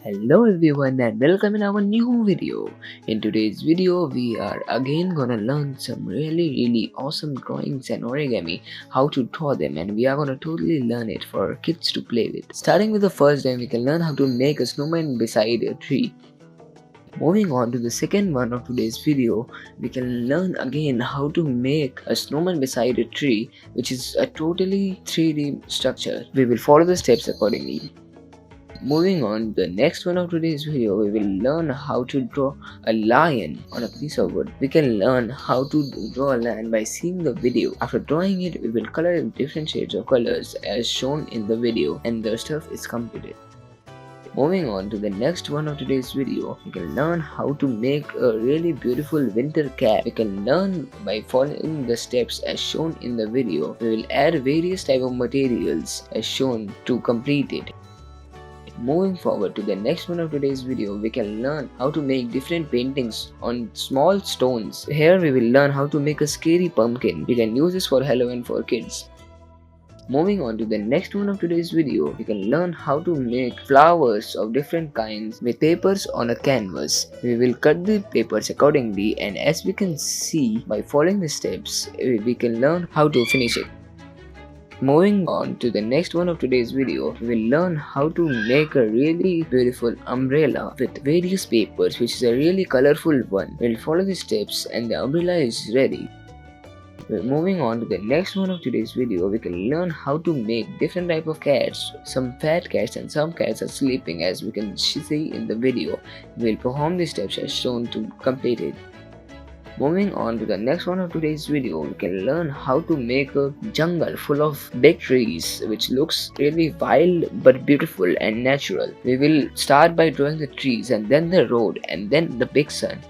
Hello everyone and welcome in our new video. In today's video we are again gonna learn some really awesome drawings and origami, how to draw them, and we are gonna totally learn it for kids to play with. Starting with the first one, we can learn how to make a snowman beside a tree. Moving on to the second one of today's video, we can learn again how to make a snowman beside a tree, which is a totally 3D structure. We will follow the steps accordingly. Moving on, the next one of today's video, we will learn how to draw a lion on a piece of wood. We can learn how to draw a lion by seeing the video. After drawing it, we will color it with different shades of colors as shown in the video, and the stuff is completed. Moving on to the next one of today's video, we can learn how to make a really beautiful winter cap. We can learn by following the steps as shown in the video. We will add various type of materials as shown to complete it. Moving forward to the next one of today's video, we can learn how to make different paintings on small stones. Here we will learn how to make a scary pumpkin. We can use this for Halloween for kids. Moving on to the next one of today's video, we can learn how to make flowers of different kinds with papers on a canvas. We will cut the papers accordingly, and as we can see by following the steps, we can learn how to finish it. Moving on to the next one of today's video, we will learn how to make a really beautiful umbrella with various papers, which is a really colorful one. We'll follow the steps and the umbrella is ready. Moving on to the next one of today's video, we can learn how to make different type of cats. Some fat cats and some cats are sleeping, as we can see in the video. We'll perform the steps as shown to complete it. Moving on to the next one of today's video, we can learn how to make a jungle full of big trees, which looks really wild but beautiful and natural. We will start by drawing the trees and then the road and then the big sun.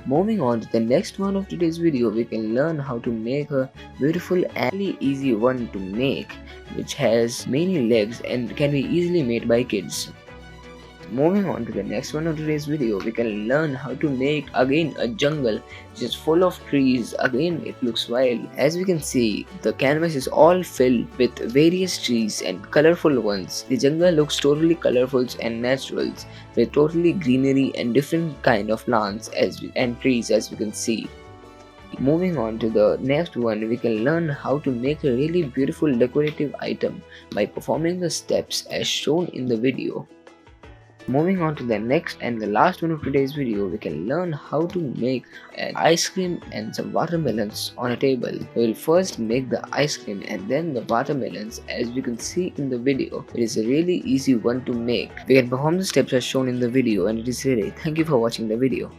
Moving on to the next one of today's video, we can learn how to make a beautiful and really easy one to make, which has many legs and can be easily made by kids. Moving on to the next one of today's video, we can learn how to make again a jungle which is full of trees. Again, it looks wild. As we can see, the canvas is all filled with various trees and colorful ones. The jungle looks totally colorful and natural, with totally greenery and different kind of plants and trees, as we can see. Moving on to the next one, we can learn how to make a really beautiful decorative item by performing the steps as shown in the video. Moving on to the next and the last one of today's video, we can learn how to make an ice cream and some watermelons on a table. We will first make the ice cream and then the watermelons, as we can see in the video. It is a really easy one to make. We can perform the steps as shown in the video, and it is ready. Thank you for watching the video.